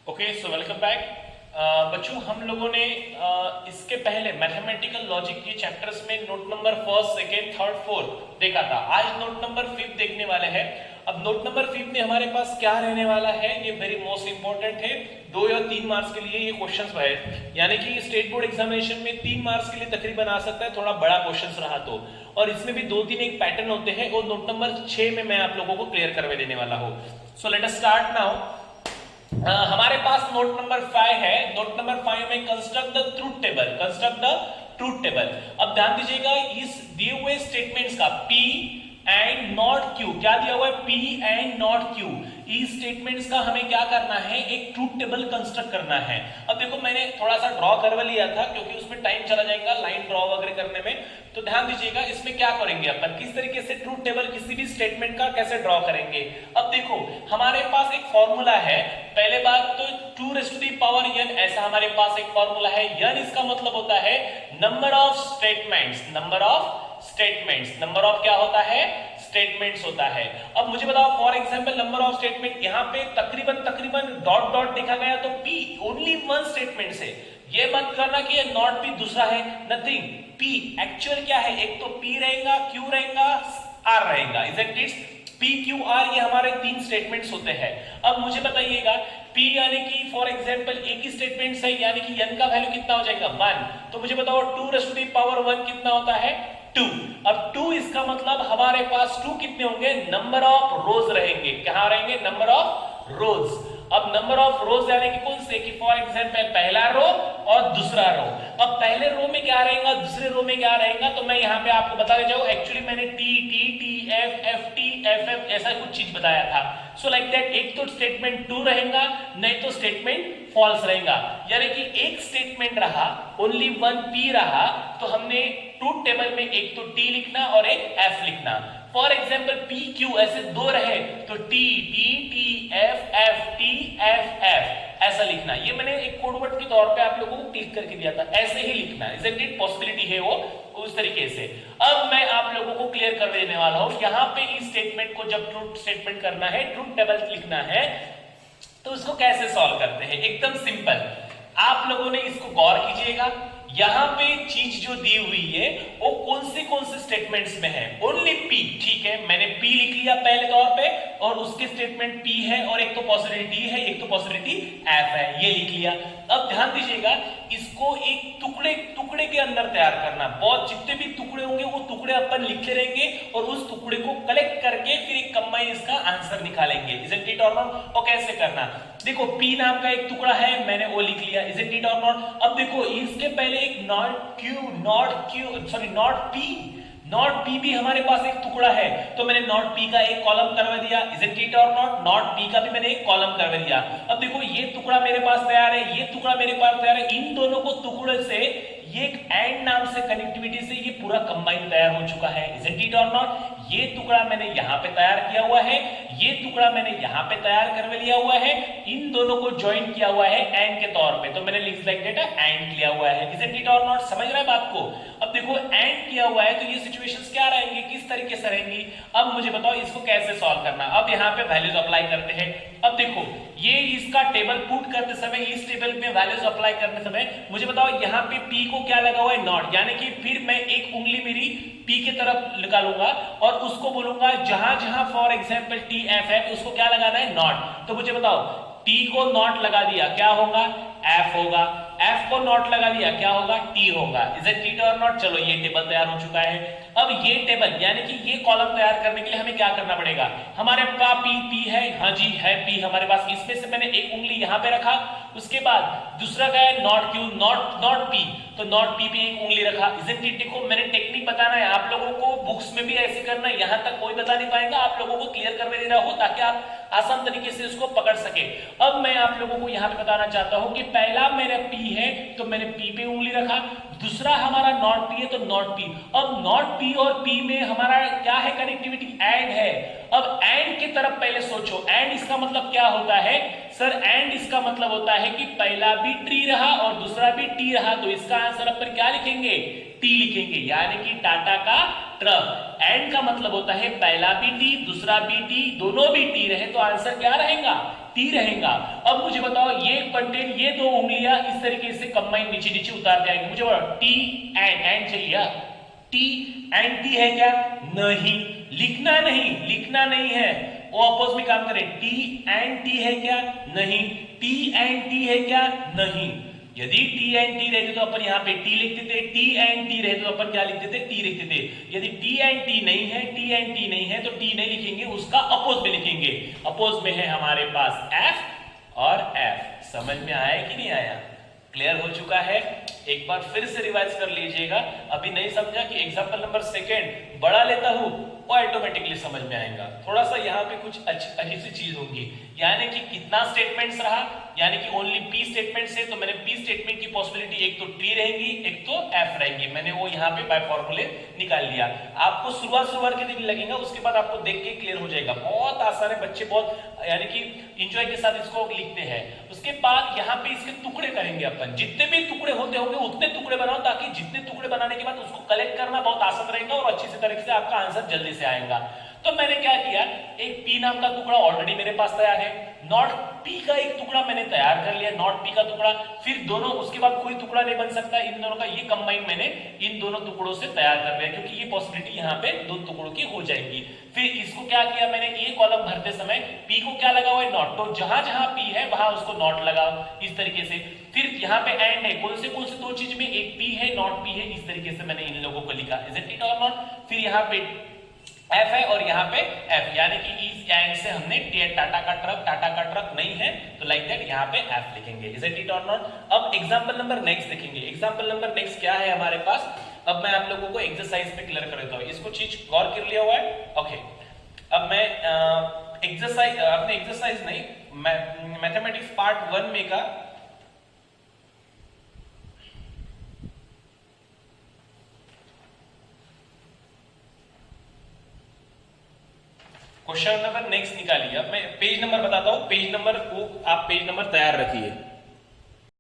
Okay so welcome back. बच्चों हम लोगों ने इसके पहले मैथमेटिकल लॉजिक के चैप्टर्स में note number first second third fourth देखा था। आज नोट नंबर फिफ्थ देखने वाले हैं। अब नोट नंबर फिफ्थ में हमारे पास क्या रहने वाला है, ये वेरी मोस्ट इंपॉर्टेंट है। 2 या 3 मार्क्स के लिए ये क्वेश्चंस है, यानी कि स्टेट बोर्ड एग्जामिनेशन में 3 मार्क्स के लिए तकरीबन आ सकता है, थोड़ा बड़ा क्वेश्चंस रहा तो। और इसमें भी 2-3 एक पैटर्न होते हैं और नोट नंबर 6 में मैं आप लोगों को क्लियर करवा देने वाला हूँ। So let us start now. हमारे पास नोट नंबर 5 है। नोट नंबर 5 में construct the truth table, construct the truth table. अब ध्यान दीजिएगा, इस दिए हुए स्टेटमेंट्स का P एंड नॉट Q, क्या दिया हुआ है P एंड नॉट Q, इस स्टेटमेंट्स का हमें क्या करना है, एक ट्रूथ टेबल कंस्ट्रक्ट करना है। अब देखो मैंने थोड़ा सा ड्रॉ करवा लिया था क्योंकि उसमें टाइम चला जाएगा लाइन ड्रॉ वगैरह करने में। तो ध्यान दीजिएगा इसमें क्या करेंगे अपन, किस तरीके से ट्रूथ टेबल किसी भी स्टेटमेंट का कैसे ड्रॉ करेंगे। अब देखो हमारे पास एक फॉर्मूला है। पहले बात तो 2 raised to the power n, ऐसा हमारे पास एक फॉर्मूला है। n इसका मतलब होता है number of statements, number of statements, number of क्या होता है, स्टेटमेंट्स होता है। अब मुझे बताओ for example number of statement, यहाँ पे तकरीबन डॉट डॉट देखा गया तो P ओनली 1 स्टेटमेंट है। ये मत करना कि ये नॉट P दूसरा है, नथिंग। P एक्चुअल क्या है, एक तो P रहेगा, Q रहेगा, R रहेगा, isn't it. P Q R ये हमारे 3 स्टेटमेंट्स होते हैं। अब मुझे बताइएगा P यानी कि फॉर एग्जांपल एक ही स्टेटमेंट है, यानी कि n का वैल्यू कितना हो जाएगा 1। तो मुझे बताओ 2 raised to the power 1 कितना होता है 2। अब 2 इसका मतलब हमारे पास 2 कितने होंगे, नंबर ऑफ रोज रहेंगे। कहां रहेंगे, नंबर ऑफ रोज। अब नंबर ऑफ रोज यानी कि कौन से, कि फॉर एग्जांपल पहला रो और दूसरा रो। अब पहले रो में क्या रहेगा, दूसरे रो में क्या रहेगा, तो मैं यहाँ पे आपको बता दे जाऊं। एक्चुअली मैंने T T T F F T F F ऐसा कुछ चीज बताया था। सो लाइक दैट, एक तो स्टेटमेंट 2 रहेगा, नहीं तो स्टेटमेंट फॉल्स रहेगा। यानी कि एक स्टेटमेंट रहा, ओनली 1 P रहा, तो हमने ट्रूथ टेबल में एक तो T लिखना और एक F लिखना। फॉर एग्जाम्पल P Q ऐसे 2 रहे तो T T T F F T F F ऐसा लिखना। ये मैंने एक कोडवर्ड के तौर पे आप लोगों को क्लिक करके दिया था, ऐसे ही लिखना। इजंट इट, पॉसिबिलिटी है वो उस तरीके से। अब मैं आप लोगों को क्लियर कर देने वाला हूं। यहाँ पे इस स्टेटमेंट को जब ट्रूथ स्टेटमेंट करना है, ट्रूथ टेबल लिखना है, तो इसको कैसे सॉल्व करते हैं, एकदम सिंपल। आप लोगों ने इसको गौर कीजिएगा, यहां पे चीज जो दी हुई है वो कौन से स्टेटमेंट्स में है, ओनली P। ठीक है, मैंने P लिख लिया पहले तौर पे, और उसके स्टेटमेंट P है और एक तो पॉसिबिलिटी है, एक तो पॉसिबिलिटी F है, ये लिख लिया। अब ध्यान दीजिएगा, इसको एक टुकड़े के अंदर तैयार करना। बहुत जितने भी टुकड़े होंगे वो टुकड़े अपन लिखते रहेंगे और उस टुकड़े को कलेक्ट करके फिर एक कंबाइन इसका आंसर निकालेंगे। इजंट इट और नॉट? और कैसे करना, देखो P नाम का एक टुकड़ा है, मैंने वो लिख लिया। इजंट इट और नॉट? अब देखो इसके पहले एक नॉट P भी हमारे पास एक टुकड़ा है, तो मैंने नॉट P का एक कॉलम करवा दिया। इजंट इट और नॉट? नॉट P का भी मैंने एक कॉलम करवा दिया। अब देखो ये टुकड़ा मेरे पास तैयार है, ये टुकड़ा मेरे पास तैयार है। इन दोनों को टुकड़े से ये एक एंड नाम से कनेक्टिविटी से ये पूरा कंबाइन तैयार हो चुका है। इजंट इट और नॉट? ये टुकड़ा मैंने यहां पे तैयार किया हुआ है, ये टुकड़ा मैंने यहां पे तैयार करवा लिया हुआ है, इन दोनों को ज्वाइन किया हुआ है एंड के तौर पे, तो मैंने लिख लाइक डेटा एंड किया हुआ है। इजंट इट और नॉट? समझ रहे हैं बात को? अब देखो एंड किया हुआ है तो ये सिचुएशंस क्या रहेंगी, किस तरीके से रहेंगी। अब मुझे बताओ इसको कैसे सॉल्व करना। अब यहाँ पे वैल्यूज अप्लाई करते हैं। अब देखो ये इसका टेबल पुट करते समय, इस टेबल में वैल्यूज अप्लाई करते समय मुझे बताओ यहाँ पे P को क्या लगा हुआ है, नॉट। यानी कि फिर मैं एक उंगली मेरी P के तरफ निकालूंगा और उसको बोलूंगा जहां जहां फॉर एग्जांपल T F है उसको क्या लगाना है, नॉट। तो मुझे बताओ T को नॉट लगा दिया, क्या होगा, F होगा। F को नॉट लगा दिया, क्या होगा, T होगा। इजंट इट और नॉट? चलो ये टेबल तैयार हो चुका है। अब ये टेबल यानी कि ये कॉलम तैयार करने के लिए हमें क्या करना पड़ेगा, हमारे पास P है, हाँ जी है P हमारे पास। इसमें से मैंने एक उंगली यहां पे रखा, उसके बाद दूसरा क्या है, नॉट Q, नॉट P, तो नॉट P पे एक उंगली रखा। Isn't it? देखो मैंने टेक्निक बताना है आप लोगों को, बुक्स में भी ऐसे करना है, यहां तक कोई बता नहीं पाएगा, आप लोगों को क्लियर करने दे रहा हूं ताकि आप आसान तरीके से उसको पकड़ सके। अब मैं आप लोगों को यहां पे बताना चाहता हूं कि पहला मेरा P है तो मैंने P पे उंगली रखा, दूसरा हमारा नॉट P है तो नॉट P। अब नॉट P और P में हमारा क्या है, कनेक्टिविटी एंड है। अब एंड की तरफ पहले सोचो, एंड इसका मतलब क्या होता है सर, एंड इसका मतलब होता है कि पहला भी ट्री रहा और दूसरा भी टी रहा, तो इसका आंसर अपन क्या लिखेंगे, टी लिखेंगे, यानी कि टाटा का ट्रक। एंड का मतलब होता है पहला भी टी दूसरा भी टी दोनों भी टी रहे तो आंसर क्या रहेगा, टी रहेगा। अब मुझे बताओ ये कंटेंट, ये दो उंगलियां इस तरीके से कंबाइन नीचे नीचे उतार जाएंगे। मुझे बताओ टी एंड चलिए, टी एंड टी है क्या? नहीं, लिखना नहीं, लिखना नहीं है, वो अपोज में काम करें। टी एंड टी है क्या? नहीं। टी एंड टी है क्या? नहीं। यदि टी एंड टी रहते तो अपन यहाँ पे टी लिखते थे, टी एंड टी रहते तो अपन क्या लिखते थे? टी लिखते थे। यदि टी एंड टी नहीं है, टी एंड टी नहीं है, तो टी नहीं लिखेंगे, उसका अपोज में लिखेंगे। अपोज में है हमारे पास एफ और एफ। समझ में आया कि नहीं आया? क्लियर हो चुका है? एक बार फिर से रिवाइज कर लीजिएगा। अभी नहीं समझा कि एग्जांपल नंबर सेकंड बड़ा लेता हूं, वो ऑटोमेटिकली समझ में आएगा। थोड़ा सा यहाँ पे कुछ अजीब सी चीज होगी, यानी कि कितना स्टेटमेंट्स रहा, यानी कि ओनली पी स्टेटमेंट्स है, तो मैंने पी स्टेटमेंट की पॉसिबिलिटी एक तो टी रहेगी, एक तो एफ रहेगी। मैंने वो यहाँ पे बाय फॉर्मूले निकाल लिया। आपको शुरुआत के दिन लगेगा, उसके बाद आपको देख के क्लियर हो जाएगा। बहुत आसान है, बच्चे बहुत यानी कि इंजॉय के साथ इसको लिखते हैं। उसके बाद यहाँ पे इसके टुकड़े करेंगे अपन, जितने भी टुकड़े होते होंगे उतने टुकड़े बनाओ, ताकि जितने टुकड़े बनाने के बाद उसको कलेक्ट करना बहुत आसान रहेगा और अच्छी से तरीके से आपका आंसर जल्दी से आएगा। तो मैंने क्या किया, एक पी नाम का टुकड़ा ऑलरेडी मेरे पास तैयार है, नॉट पी का एक टुकड़ा मैंने तैयार कर लिया, नॉट पी का टुकड़ा, फिर दोनों, उसके बाद कोई टुकड़ा नहीं बन सकता इन दोनों का, ये कंबाइन मैंने इन दोनों टुकड़ों से तैयार कर लिया, क्योंकि ये पॉसिबिलिटी यहाँ पे दो टुकड़ों की हो जाएगी। फिर इसको क्या किया मैंने, ये कॉलम भरते समय पी को क्या लगा हुआ है? नॉट। तो जहां जहां पी है वहां उसको नॉट लगाओ इस तरीके से। फिर यहाँ पे एंड है, कौन से दो चीज में, एक पी है, नॉट पी है, इस तरीके से मैंने इन लोगों को लिखा, इजंट इट और नॉट। फिर यहाँ पे एफ है और यहाँ पे एफ, यानी कि इस एंड से हमने टाटा का ट्रक नहीं है, तो लाइक दैट यहाँ पे एफ लिखेंगे, इजंट इट और नॉट। अब एग्जांपल नंबर नेक्स्ट देखेंगे। एग्जांपल नंबर नेक्स्ट क्या है हमारे पास? अब मैं आप लोगों को एक्सरसाइज पे क्लियर कर देता हूँ, इसको चीज गौर कर लिया हुआ है? ओके, अब मैं एक्सरसाइज, अपने एक्सरसाइज नहीं, मैथमेटिक्स पार्ट 1 में का क्वेश्चन नंबर नेक्स्ट निकालिए। अब मैं पेज नंबर बताता हूं, पेज नंबर को आप पेज नंबर तैयार रखिए।